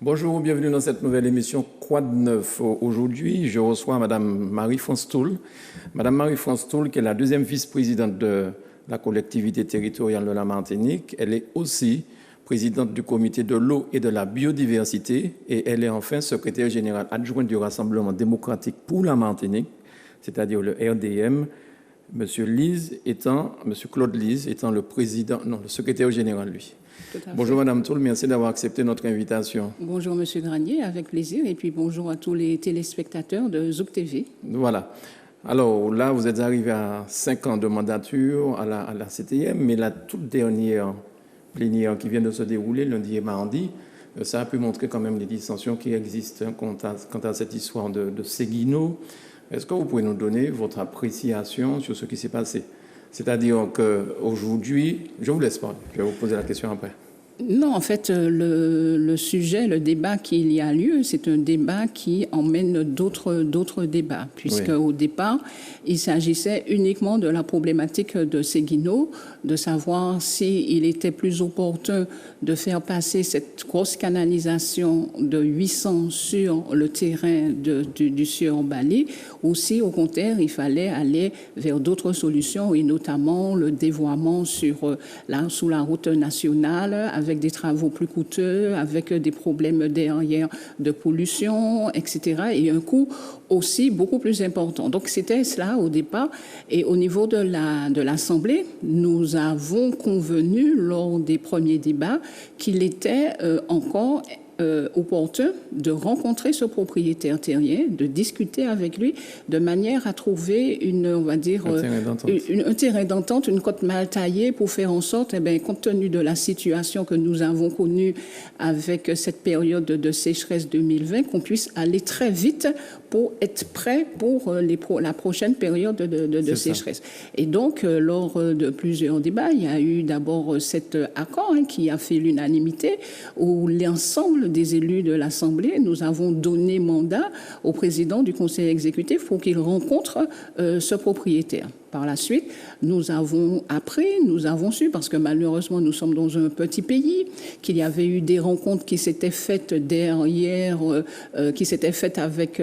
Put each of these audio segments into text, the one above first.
Bonjour, bienvenue dans cette nouvelle émission Quoi de neuf. Aujourd'hui, je reçois Madame Marie-France Toul. Madame Marie-France Toul, qui est la deuxième vice-présidente de la collectivité territoriale de la Martinique. Elle est aussi présidente du comité de l'eau et de la biodiversité et elle est enfin secrétaire générale adjointe du Rassemblement démocratique pour la Martinique, c'est-à-dire le RDM. Monsieur Claude Lise étant le secrétaire général, lui. Bonjour Madame Toul, merci d'avoir accepté notre invitation. Bonjour Monsieur Granier, avec plaisir, et puis bonjour à tous les téléspectateurs de Zouk TV. Voilà. Alors là, vous êtes arrivé à 5 ans de mandature à la CTM, mais la toute dernière plénière qui vient de se dérouler lundi et mardi, ça a pu montrer quand même les dissensions qui existent quant à cette histoire de Séguino. Est-ce que vous pouvez nous donner votre appréciation sur ce qui s'est passé ? C'est-à-dire qu'aujourd'hui, je vous laisse parler, je vais vous poser la question après. Non, en fait, le sujet, le débat qu'il y a lieu, c'est un débat qui emmène d'autres débats, puisque au départ, il s'agissait uniquement de la problématique de Séguino, de savoir s'il était plus opportun de faire passer cette grosse canalisation de 800 sur le terrain du Sieur Bali, ou si, au contraire, il fallait aller vers d'autres solutions, et notamment le dévoiement sous la route nationale, avec des travaux plus coûteux, avec des problèmes derrière de pollution, etc. Et un coût aussi beaucoup plus important. Donc c'était cela au départ. Et au niveau de l'Assemblée, nous avons convenu lors des premiers débats qu'il était encore opportun de rencontrer ce propriétaire terrien, de discuter avec lui de manière à trouver un terrain d'entente, une cote mal taillée pour faire en sorte, compte tenu de la situation que nous avons connue avec cette période de sécheresse 2020, qu'on puisse aller très vite pour être prêt pour la prochaine période de sécheresse. Et donc, lors de plusieurs débats, il y a eu d'abord cet accord qui a fait l'unanimité, où l'ensemble des élus de l'Assemblée, nous avons donné mandat au président du conseil exécutif pour qu'il rencontre ce propriétaire. Par la suite, nous avons su, parce que malheureusement nous sommes dans un petit pays, qu'il y avait eu des rencontres qui s'étaient faites derrière, qui s'étaient faites avec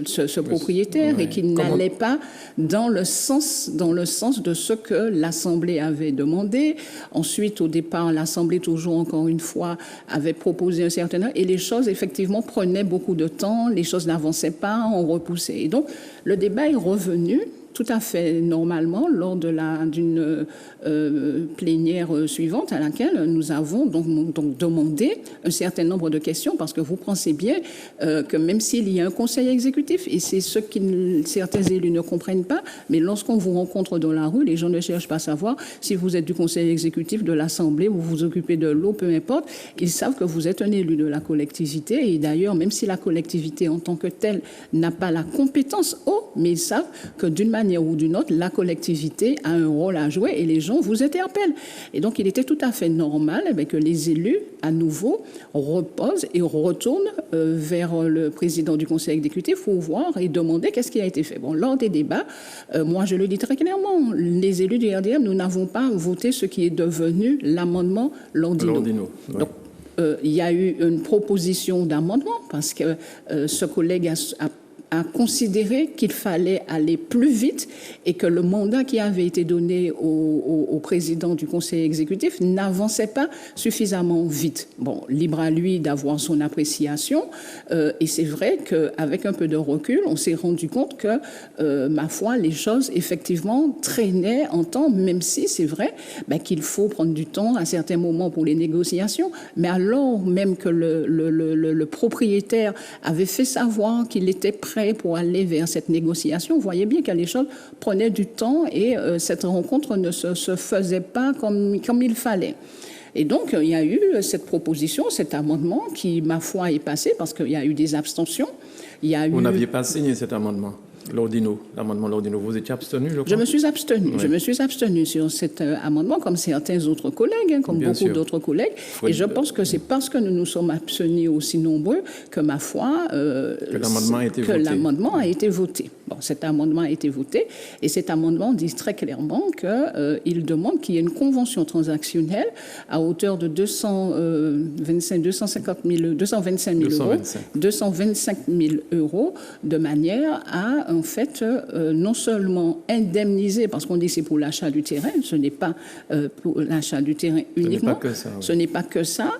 ce propriétaire et qui n'allaient pas dans le sens de ce que l'Assemblée avait demandé. Ensuite, au départ, l'Assemblée, toujours encore une fois, avait proposé un certain nombre, et les choses effectivement prenaient beaucoup de temps, les choses n'avançaient pas, on repoussait. Et donc, le débat est revenu tout à fait normalement lors d'une plénière suivante à laquelle nous avons donc demandé un certain nombre de questions, parce que vous pensez bien que même s'il y a un conseil exécutif, et c'est ce que certains élus ne comprennent pas, mais lorsqu'on vous rencontre dans la rue, les gens ne cherchent pas à savoir si vous êtes du conseil exécutif, de l'Assemblée, vous vous occupez de l'eau, peu importe, ils savent que vous êtes un élu de la collectivité, et d'ailleurs, même si la collectivité en tant que telle n'a pas la compétence eau, mais ils savent que d'une manière ou d'une autre, la collectivité a un rôle à jouer et les gens vous interpellent. Et donc, il était tout à fait normal que les élus, à nouveau, reposent et retournent vers le président du conseil exécutif pour voir et demander qu'est-ce qui a été fait. Bon, lors des débats, moi, je le dis très clairement, les élus du RDM, nous n'avons pas voté ce qui est devenu l'amendement Landino. Ouais. Donc, il y a eu une proposition d'amendement parce que ce collègue a considéré qu'il fallait aller plus vite et que le mandat qui avait été donné au président du conseil exécutif n'avançait pas suffisamment vite. Bon, libre à lui d'avoir son appréciation, et c'est vrai qu'avec un peu de recul, on s'est rendu compte que, ma foi, les choses effectivement traînaient en temps, même si c'est vrai qu'il faut prendre du temps à certains moments pour les négociations, mais alors même que le propriétaire avait fait savoir qu'il était prêt pour aller vers cette négociation, vous voyez bien que les choses prenaient du temps et cette rencontre ne se faisait pas comme il fallait. Et donc, il y a eu cette proposition, cet amendement qui, ma foi, est passé parce qu'il y a eu des abstentions. Vous n'aviez pas signé cet amendement ? L'amendement Lordino, vous étiez abstenu, je crois ? Je me suis abstenu sur cet amendement, comme certains autres collègues, comme beaucoup d'autres collègues. Et je pense que c'est parce que nous nous sommes abstenus aussi nombreux que, ma foi, que l'amendement a été voté. L'amendement a été voté. Bon, cet amendement a été voté et cet amendement dit très clairement qu'il demande qu'il y ait une convention transactionnelle à hauteur de 225 000 euros de manière à, en fait, non seulement indemniser, parce qu'on dit que c'est pour l'achat du terrain, ce n'est pas pour l'achat du terrain uniquement. Ce n'est pas que ça.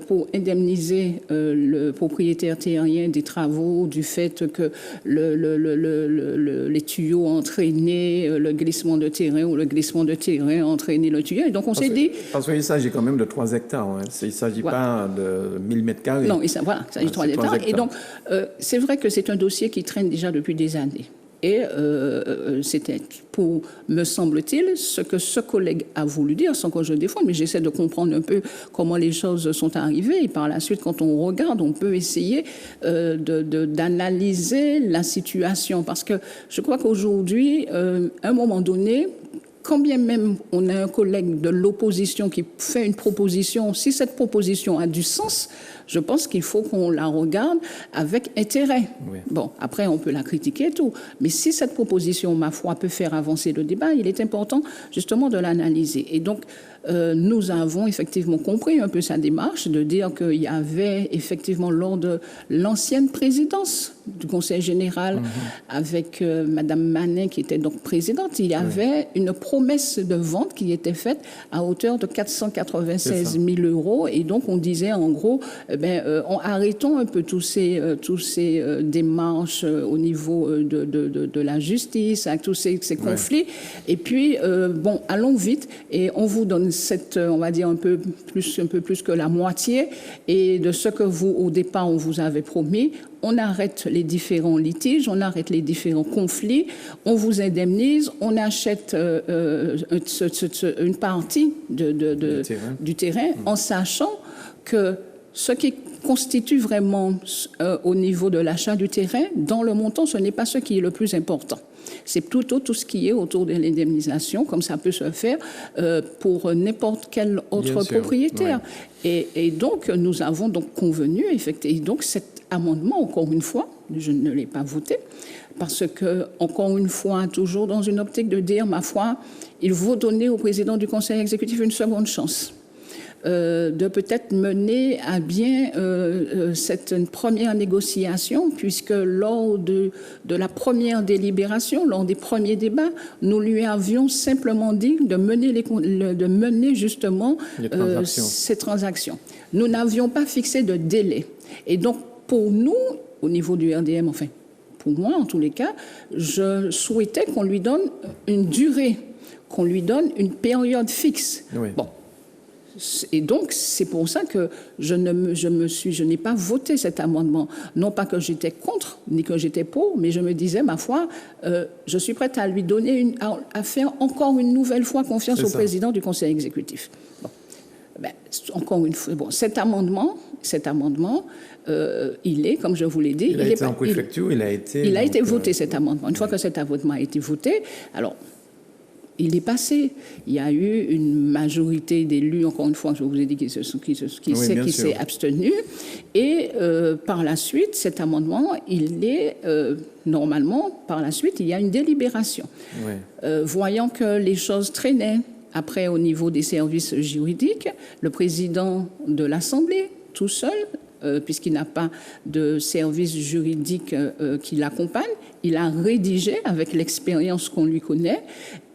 Pour indemniser le propriétaire terrien des travaux, du fait que les tuyaux ont entraîné le glissement de terrain ou le glissement de terrain a entraîné le tuyau. Et donc on s'est dit... Parce qu'il s'agit quand même de 3 hectares. Hein. Il ne s'agit pas de 1000 mètres carrés. Non, il s'agit de 3 hectares. Et donc c'est vrai que c'est un dossier qui traîne déjà depuis des années. Et c'était pour, me semble-t-il, ce que ce collègue a voulu dire, sans que je défende, mais j'essaie de comprendre un peu comment les choses sont arrivées. Et par la suite, quand on regarde, on peut essayer d'analyser la situation. Parce que je crois qu'aujourd'hui, à un moment donné, quand bien même on a un collègue de l'opposition qui fait une proposition, si cette proposition a du sens, je pense qu'il faut qu'on la regarde avec intérêt. Oui. Bon, après, on peut la critiquer et tout. Mais si cette proposition, ma foi, peut faire avancer le débat, il est important justement de l'analyser. Et donc, nous avons effectivement compris un peu sa démarche de dire qu'il y avait effectivement lors de l'ancienne présidence du Conseil général avec Madame Manet qui était donc présidente, il y avait une promesse de vente qui était faite à hauteur de 496 000 euros et donc on disait en gros arrêtons un peu tous ces démarches au niveau de la justice, avec tous ces conflits et puis allons vite et on vous donne on va dire un peu plus que la moitié et de ce que vous au départ on vous avait promis. On arrête les différents litiges, on arrête les différents conflits, on vous indemnise, on achète une partie du terrain en sachant que ce qui constitue vraiment au niveau de l'achat du terrain, dans le montant, ce n'est pas ce qui est le plus important. C'est plutôt tout ce qui est autour de l'indemnisation, comme ça peut se faire pour n'importe quel autre propriétaire. Et donc, nous avons donc convenu, effectivement, et donc cet amendement, encore une fois, je ne l'ai pas voté, parce que, encore une fois, toujours dans une optique de dire, ma foi, il faut donner au président du Conseil exécutif une seconde chance. De peut-être mener à bien cette première négociation, puisque lors de la première délibération, lors des premiers débats, nous lui avions simplement dit de mener justement ces transactions. Nous n'avions pas fixé de délai. Et donc, pour nous, au niveau du RDM, enfin, pour moi en tous les cas, je souhaitais qu'on lui donne une durée, qu'on lui donne une période fixe. Oui. Bon. Et donc, c'est pour ça que je n'ai pas voté cet amendement. Non pas que j'étais contre, ni que j'étais pour, mais je me disais, ma foi, je suis prête à lui donner, à faire encore une nouvelle fois confiance au président du Conseil exécutif. Bon. Encore une fois, cet amendement, il est, comme je vous l'ai dit, il a été voté, cet amendement. Une fois que cet amendement a été voté, alors... il est passé. Il y a eu une majorité d'élus, encore une fois, je vous ai dit, qui s'est abstenu. Et par la suite, cet amendement, il est normalement, par la suite, il y a une délibération. Oui. Voyant que les choses traînaient, après, au niveau des services juridiques, le président de l'Assemblée, tout seul, puisqu'il n'a pas de service juridique qui l'accompagne, il a rédigé, avec l'expérience qu'on lui connaît,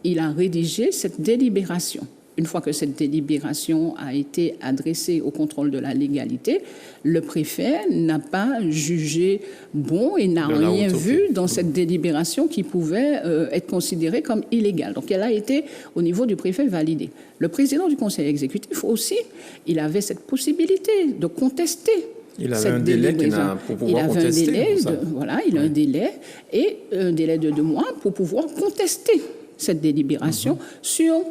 il a rédigé cette délibération. Une fois que cette délibération a été adressée au contrôle de la légalité, le préfet n'a pas jugé bon et n'a rien vu dans cette délibération qui pouvait être considérée comme illégale. Donc elle a été, au niveau du préfet, validée. Le président du Conseil exécutif aussi, il avait cette possibilité de contester. Il avait un délai pour pouvoir contester. Il a un délai et un délai de 2 mois pour pouvoir contester cette délibération sur,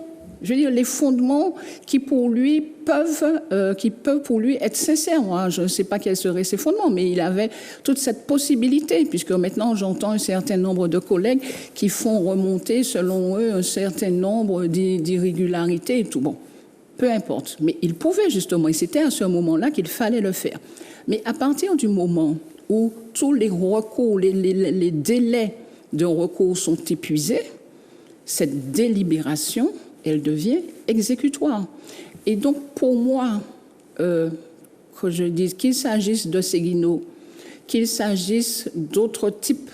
je veux dire, les fondements qui pour lui peuvent pour lui être sincères. Moi, je ne sais pas quels seraient ces fondements, mais il avait toute cette possibilité, puisque maintenant j'entends un certain nombre de collègues qui font remonter, selon eux, un certain nombre d'irrégularités et tout. Bon, peu importe. Mais il pouvait justement, et c'était à ce moment-là qu'il fallait le faire. Mais à partir du moment où tous les recours, les délais de recours sont épuisés, cette délibération, elle devient exécutoire. Et donc, pour moi, que je dise qu'il s'agisse de Séguineau, qu'il s'agisse d'autres types,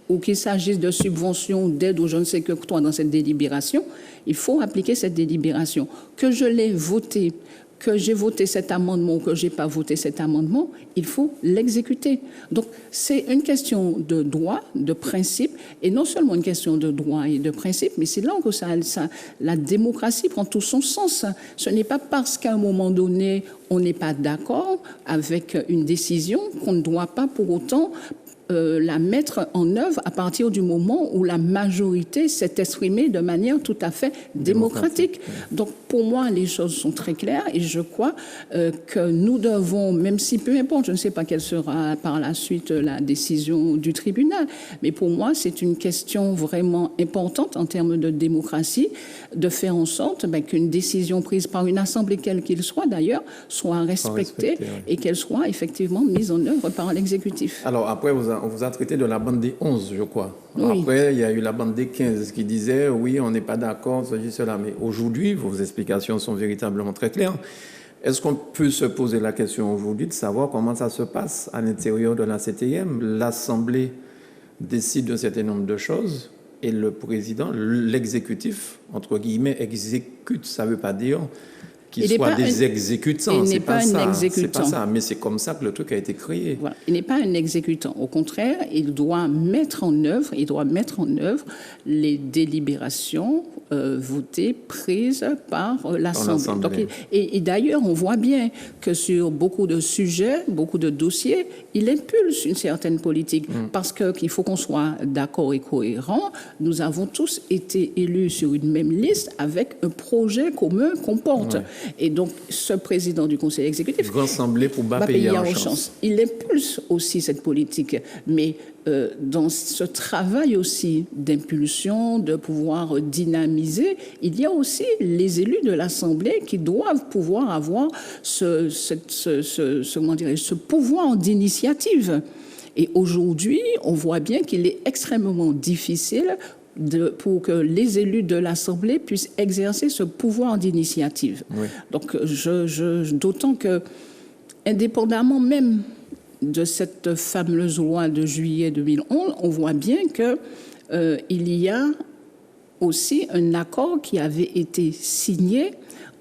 ou qu'il s'agisse de subventions, d'aide ou je ne sais que quoi dans cette délibération, il faut appliquer cette délibération. Que je l'ai votée, que j'ai voté cet amendement ou que je n'ai pas voté cet amendement, il faut l'exécuter. Donc, c'est une question de droit, de principe, et non seulement une question de droit et de principe, mais c'est là que la démocratie prend tout son sens. Ce n'est pas parce qu'à un moment donné, on n'est pas d'accord avec une décision qu'on ne doit pas pour autant la mettre en œuvre à partir du moment où la majorité s'est exprimée de manière tout à fait démocratique. Donc, pour moi, les choses sont très claires et je crois que nous devons, même si peu importe, je ne sais pas quelle sera par la suite la décision du tribunal, mais pour moi, c'est une question vraiment importante en termes de démocratie, de faire en sorte qu'une décision prise par une assemblée, quelle qu'elle soit d'ailleurs, soit respectée et qu'elle soit effectivement mise en œuvre par l'exécutif. Alors, après, on vous a traité de la bande des 11, je crois. Oui. Après, il y a eu la bande des 15 qui disait, oui, on n'est pas d'accord, ceci, cela. Mais aujourd'hui, vos explications sont véritablement très claires. Est-ce qu'on peut se poser la question aujourd'hui de savoir comment ça se passe à l'intérieur de la CTM? L'Assemblée décide un certain nombre de choses et le président, l'exécutif, entre guillemets, exécute. Ça ne veut pas dire qu'il soit des exécutants. Il n'est pas un exécutant. C'est pas ça, mais c'est comme ça que le truc a été créé. Voilà. Il n'est pas un exécutant. Au contraire, il doit mettre en œuvre les délibérations votées, prises par l'Assemblée. Donc, et d'ailleurs, on voit bien que sur beaucoup de sujets, beaucoup de dossiers, il impulse une certaine politique. Parce qu'il faut qu'on soit d'accord et cohérent. Nous avons tous été élus sur une même liste avec un projet commun qu'on porte. Ouais. Et donc, ce président du Conseil exécutif, rassemblé pour bas payer en chance. Il impulse aussi cette politique, mais dans ce travail aussi d'impulsion, de pouvoir dynamiser, il y a aussi les élus de l'Assemblée qui doivent pouvoir avoir ce pouvoir d'initiative. Et aujourd'hui, on voit bien qu'il est extrêmement difficile pour que les élus de l'Assemblée puissent exercer ce pouvoir d'initiative. Oui. Donc, d'autant que, indépendamment même de cette fameuse loi de juillet 2011, on voit bien qu'il y a aussi un accord qui avait été signé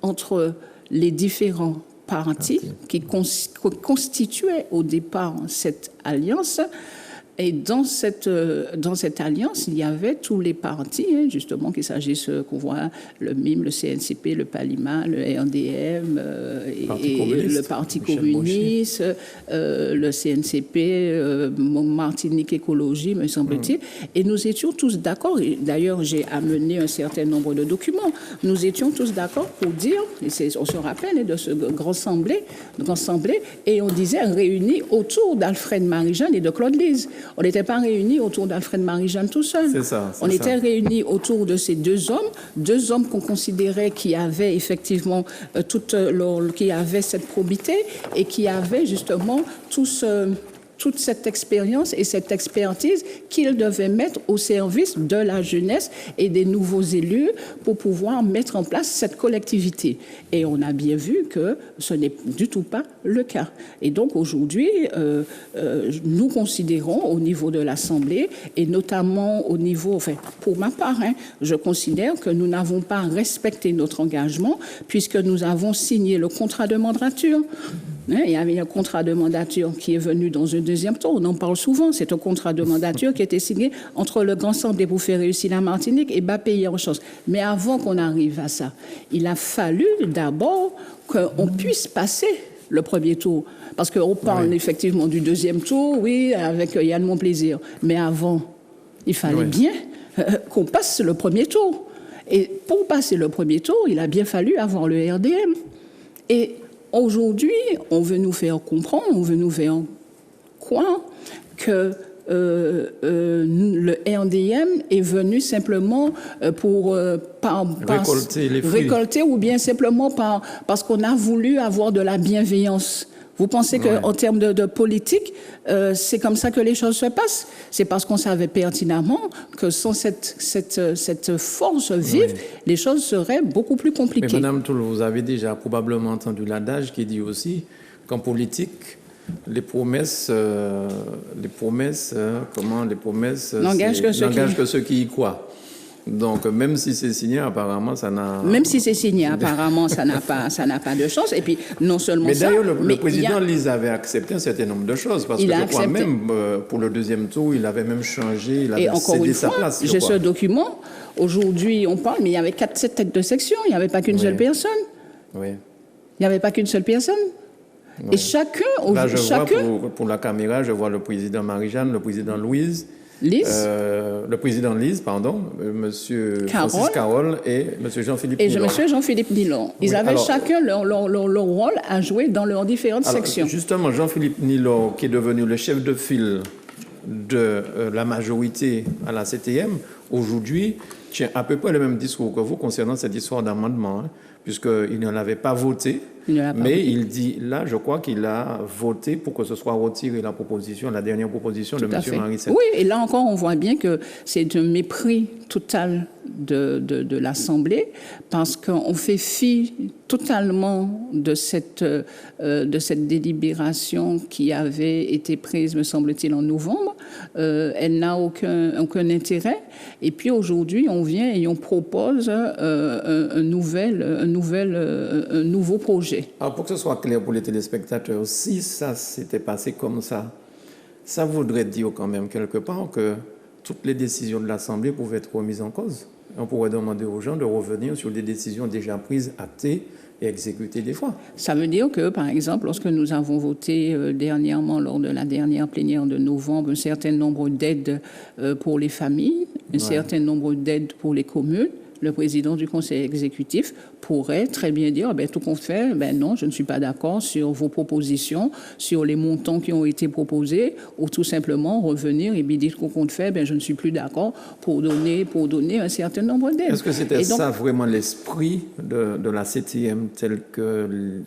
entre les différents partis qui constituaient au départ cette alliance. Et dans cette alliance, il y avait tous les partis, justement, qu'il s'agisse qu'on voit le MIM, le CNCP, le PALIMA, le RDM, le Parti communiste, le CNCP, Martinique Écologie, me semble-t-il. Et nous étions tous d'accord, et d'ailleurs j'ai amené un certain nombre de documents, nous étions tous d'accord pour dire, on se rappelle de ce grand assemblée, et on disait réunis autour d'Alfred Marie-Jeanne et de Claude Lise. On n'était pas réunis autour d'Alfred Marie-Jeanne tout seul. On était réunis autour de ces deux hommes qu'on considérait qui avaient effectivement qui avaient cette probité et qui avaient justement toute cette expérience et cette expertise qu'ils devaient mettre au service de la jeunesse et des nouveaux élus pour pouvoir mettre en place cette collectivité. Et on a bien vu que ce n'est du tout pas le cas. Et donc aujourd'hui, nous considérons au niveau de l'Assemblée et notamment au niveau, enfin pour ma part, je considère que nous n'avons pas respecté notre engagement puisque nous avons signé le contrat de mandature. Il y avait un contrat de mandature qui est venu dans un deuxième tour. On en parle souvent. C'est un contrat de mandature qui a été signé entre le Grand Assemblée pour faire réussir la Martinique et bas payer en chance. Mais avant qu'on arrive à ça, il a fallu d'abord qu'on puisse passer le premier tour. Parce qu'on parle effectivement du deuxième tour, oui, avec Yann Monplaisir. Mais avant, il fallait bien qu'on passe le premier tour. Et pour passer le premier tour, il a bien fallu avoir le RDM. Et aujourd'hui, on veut nous faire comprendre, on veut nous faire croire que le RDM est venu simplement pour récolter ou bien simplement parce qu'on a voulu avoir de la bienveillance Vous pensez qu'en termes de politique, c'est comme ça que les choses se passent? C'est parce qu'on savait pertinemment que sans cette force vive, les choses seraient beaucoup plus compliquées. Mais Madame Toul, vous avez déjà probablement entendu l'adage qui dit aussi qu'en politique, les promesses n'engagent que ceux qui y croient. Donc, même si c'est signé, apparemment, ça n'a... Même si c'est signé, apparemment, ça n'a pas de chance. Et puis, non seulement ça... Mais d'ailleurs, le président Lise avait accepté un certain nombre de choses. Parce que je crois même, pour le deuxième tour, il avait même changé, il avait cédé sa place. J'ai ce document. Aujourd'hui, on parle, mais il y avait 7 têtes de section. Il n'y avait pas qu'une seule personne. Oui. Il n'y avait pas qu'une seule personne. Oui. Et chacun... Là, vois pour la caméra, je vois le président Marie-Jeanne, le président le président Lise, monsieur Francis Carole et monsieur Jean-Philippe Nilon. Et monsieur Jean-Philippe Nilon. Ils avaient chacun leur rôle à jouer dans leurs différentes sections. Justement, Jean-Philippe Nilon, qui est devenu le chef de file de la majorité à la CTM, aujourd'hui, tient à peu près le même discours que vous concernant cette histoire d'amendement, puisqu'il n'en avait pas voté. Il dit, là, je crois qu'il a voté pour que ce soit retiré la dernière proposition de M. Marissette. Oui, et là encore, on voit bien que c'est un mépris total de l'Assemblée, parce qu'on fait fi totalement de cette délibération qui avait été prise, me semble-t-il, en novembre. Elle n'a aucun intérêt. Et puis aujourd'hui, on vient et on propose un nouveau projet. Alors, pour que ce soit clair pour les téléspectateurs, si ça s'était passé comme ça voudrait dire quand même quelque part que toutes les décisions de l'Assemblée pouvaient être remises en cause. On pourrait demander aux gens de revenir sur des décisions déjà prises, actées et exécutées des fois. Ça veut dire que, par exemple, lorsque nous avons voté dernièrement, lors de la dernière plénière de novembre, un certain nombre d'aides pour les familles, un certain nombre d'aides pour les communes, le président du conseil exécutif pourrait très bien dire, tout compte fait, non, je ne suis pas d'accord sur vos propositions, sur les montants qui ont été proposés, ou tout simplement revenir et bien dire qu'au compte fait, je ne suis plus d'accord pour donner un certain nombre d'aides. Est-ce que c'était ça vraiment l'esprit de la CTM tel que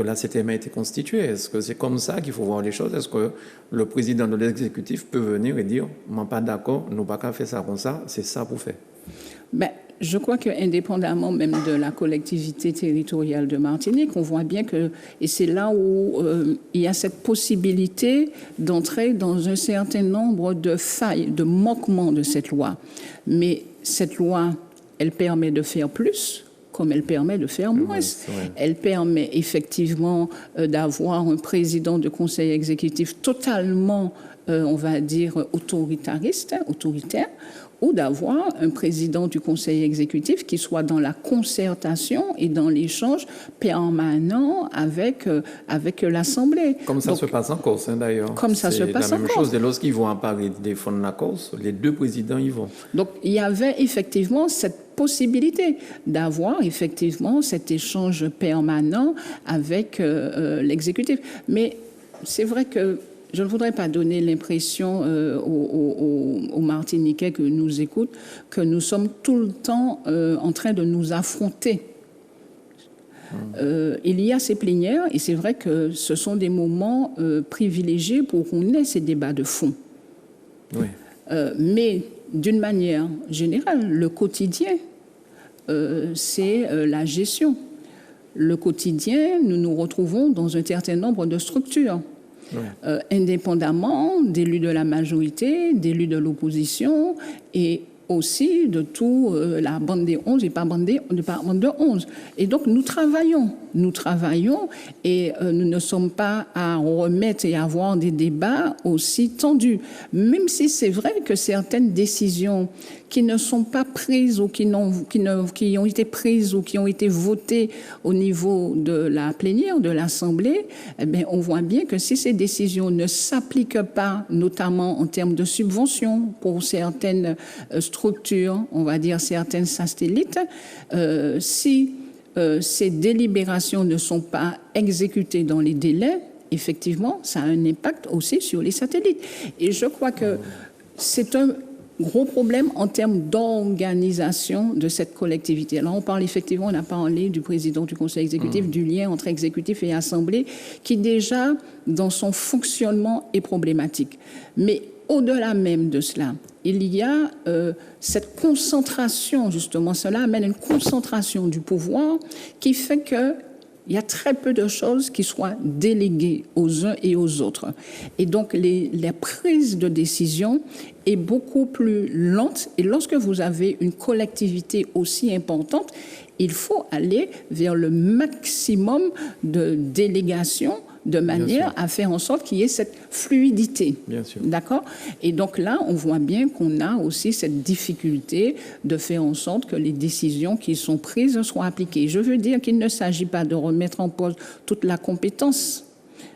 la CTM a été constituée? Est-ce que c'est comme ça qu'il faut voir les choses? Est-ce que le président de l'exécutif peut venir et dire « moi pas d'accord, nous pas qu'à faire ça comme ça, c'est ça pour faire ». Je crois qu'indépendamment même de la collectivité territoriale de Martinique, on voit bien que, et c'est là où il y a cette possibilité d'entrer dans un certain nombre de failles, de manquements de cette loi. Mais cette loi, elle permet de faire plus, comme elle permet de faire moins. Elle permet effectivement d'avoir un président de conseil exécutif totalement, on va dire, autoritaire, ou d'avoir un président du conseil exécutif qui soit dans la concertation et dans l'échange permanent avec l'Assemblée. Comme ça se passe en Corse, d'ailleurs. Comme ça se passe en Corse. C'est la même chose. Et lorsqu'ils vont à Paris défendre la Corse, les deux présidents y vont. Donc, il y avait effectivement cette possibilité d'avoir effectivement cet échange permanent avec l'exécutif. Mais c'est vrai que je ne voudrais pas donner l'impression aux Martiniquais que nous écoutent que nous sommes tout le temps en train de nous affronter. Il y a ces plénières et c'est vrai que ce sont des moments privilégiés pour qu'on ait ces débats de fond. Oui. Mais d'une manière générale, le quotidien, c'est la gestion. Le quotidien, nous nous retrouvons dans un certain nombre de structures. Oui. Indépendamment d'élus de la majorité, d'élus de l'opposition et aussi de tout la bande des 11 et pas bande de 11. Et donc nous travaillons et nous ne sommes pas à remettre et à avoir des débats aussi tendus. Même si c'est vrai que certaines décisions qui ne sont pas prises ou qui ont été prises ou qui ont été votées au niveau de la plénière de l'Assemblée, on voit bien que si ces décisions ne s'appliquent pas, notamment en termes de subventions pour certaines structures, on va dire certaines satellites, si ces délibérations ne sont pas exécutées dans les délais, effectivement, ça a un impact aussi sur les satellites. Et je crois que c'est gros problème en termes d'organisation de cette collectivité. Alors, on a parlé du président du conseil exécutif, du lien entre exécutif et assemblée, qui déjà, dans son fonctionnement, est problématique. Mais au-delà même de cela, il y a cette concentration, justement, cela amène une concentration du pouvoir qui fait que il y a très peu de choses qui soient déléguées aux uns et aux autres. Et donc, la prise de décision est beaucoup plus lente. Et lorsque vous avez une collectivité aussi importante, il faut aller vers le maximum de délégation de manière à faire en sorte qu'il y ait cette fluidité. Bien sûr. D'accord ? Et donc là, on voit bien qu'on a aussi cette difficulté de faire en sorte que les décisions qui sont prises soient appliquées. Je veux dire qu'il ne s'agit pas de remettre en cause toute la compétence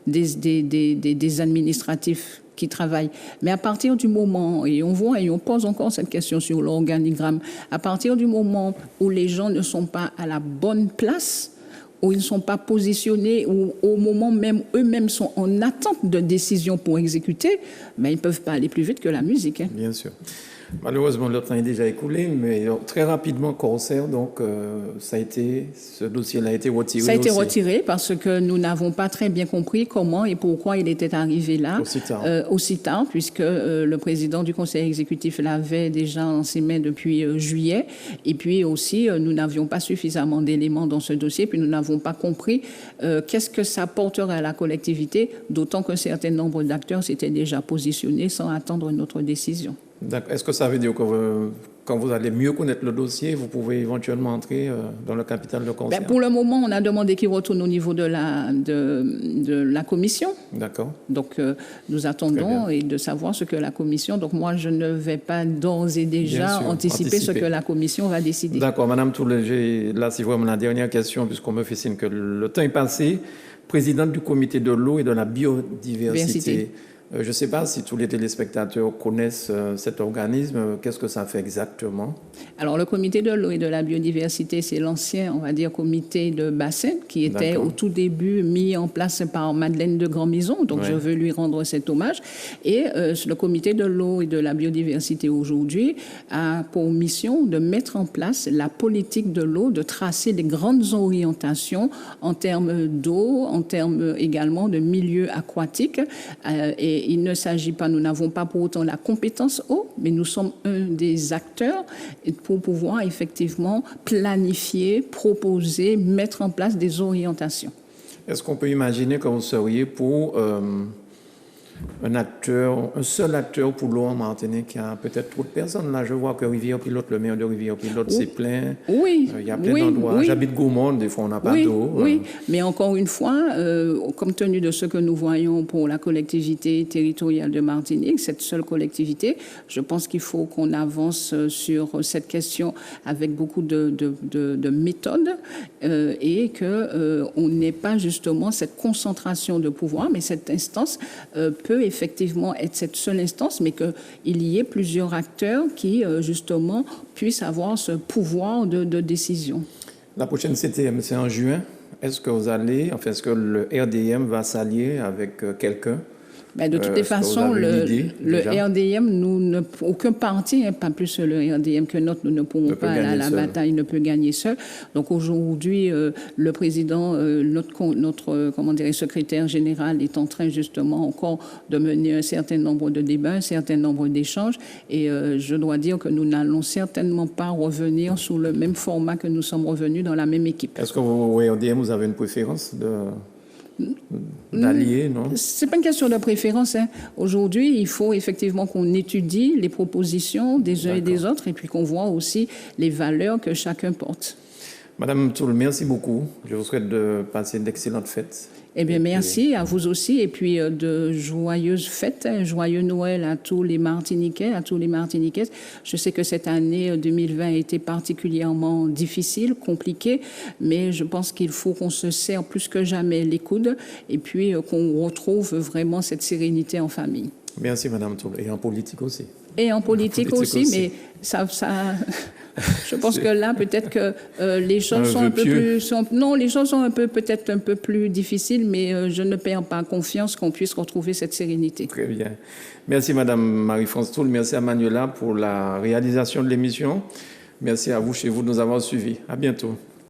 des administratifs qui travaillent. Mais à partir du moment, et on voit et on pose encore cette question sur l'organigramme, à partir du moment où les gens ne sont pas à la bonne place, où ils ne sont pas positionnés, ou au moment même, eux-mêmes sont en attente de décision pour exécuter, mais ils ne peuvent pas aller plus vite que la musique. Hein. Bien sûr. Malheureusement, le temps est déjà écoulé, mais très rapidement, Corsair, donc, ce dossier-là a été retiré. Ça a été retiré parce que nous n'avons pas très bien compris comment et pourquoi il était arrivé là aussi tard, puisque le président du conseil exécutif l'avait déjà en ses mains depuis juillet. Et puis aussi, nous n'avions pas suffisamment d'éléments dans ce dossier, puis nous n'avons pas compris qu'est-ce que ça porterait à la collectivité, d'autant qu'un certain nombre d'acteurs s'étaient déjà positionnés sans attendre notre décision. Est-ce que ça veut dire que quand vous allez mieux connaître le dossier, vous pouvez éventuellement entrer dans le capital de Corsair? Pour le moment, on a demandé qu'il retourne au niveau de la commission. D'accord. Donc, nous attendons et de savoir ce que la commission... Donc, moi, je ne vais pas d'ores et déjà anticiper ce que la commission va décider. D'accord. Madame Toul, là, c'est vraiment la dernière question, puisqu'on me fait signe que le temps est passé. Présidente du comité de l'eau et de la biodiversité. Je ne sais pas si tous les téléspectateurs connaissent cet organisme. Qu'est-ce que ça fait exactement? Alors, le comité de l'eau et de la biodiversité, c'est l'ancien, on va dire, comité de bassin qui était au tout début mis en place par Madeleine de Grandmaison. Donc, je veux lui rendre cet hommage. Et le comité de l'eau et de la biodiversité aujourd'hui a pour mission de mettre en place la politique de l'eau, de tracer les grandes orientations en termes d'eau, en termes également de milieux aquatiques. Et il ne s'agit pas, nous n'avons pas pour autant la compétence eau, mais nous sommes un des acteurs pour pouvoir effectivement planifier, proposer, mettre en place des orientations. Est-ce qu'on peut imaginer que vous seriez pour un seul acteur pour l'eau en Martinique? Il y a peut-être trop de personnes. Là, je vois que Rivière-Pilote, le maire de Rivière-Pilote, c'est plein. Oui. Il y a plein d'endroits. J'habite Gaumont, des fois on n'a pas d'eau. Oui, mais encore une fois, compte tenu de ce que nous voyons pour la collectivité territoriale de Martinique, cette seule collectivité, je pense qu'il faut qu'on avance sur cette question avec beaucoup de méthodes et qu'on n'ait pas justement cette concentration de pouvoir, mais cette instance peut effectivement être cette seule instance, mais qu'il y ait plusieurs acteurs qui, justement, puissent avoir ce pouvoir de décision. La prochaine CTM, c'est en juin. Est-ce que est-ce que le RDM va s'allier avec quelqu'un? De toutes les façons, le RDM, aucun parti, pas plus le RDM que notre, nous ne pourrons pas aller à la bataille, ne peut gagner seul. Donc aujourd'hui, le président, notre secrétaire général est en train justement encore de mener un certain nombre de débats, un certain nombre d'échanges. Et je dois dire que nous n'allons certainement pas revenir sous le même format que nous sommes revenus dans la même équipe. Est-ce que au RDM, vous avez une préférence d'alliés, non? C'est pas une question de préférence. Hein. Aujourd'hui, il faut effectivement qu'on étudie les propositions des uns et des autres et puis qu'on voit aussi les valeurs que chacun porte. Madame Toul, merci beaucoup. Je vous souhaite de passer d'excellentes fêtes. Eh bien, merci à vous aussi et puis de joyeuses fêtes, joyeux Noël à tous les Martiniquais, à tous les Martiniquaises. Je sais que cette année 2020 a été particulièrement difficile, compliquée, mais je pense qu'il faut qu'on se serre plus que jamais les coudes et puis qu'on retrouve vraiment cette sérénité en famille. Merci Madame Toul. Et en politique aussi. Et en politique aussi, mais ça Je pense que là, peut-être que les choses sont un peu plus... non, les choses sont peut-être un peu plus difficiles, mais je ne perds pas confiance qu'on puisse retrouver cette sérénité. Très bien. Merci Madame Marie-France Toul, merci à Manuela pour la réalisation de l'émission. Merci à vous, chez vous, de nous avoir suivis. À bientôt.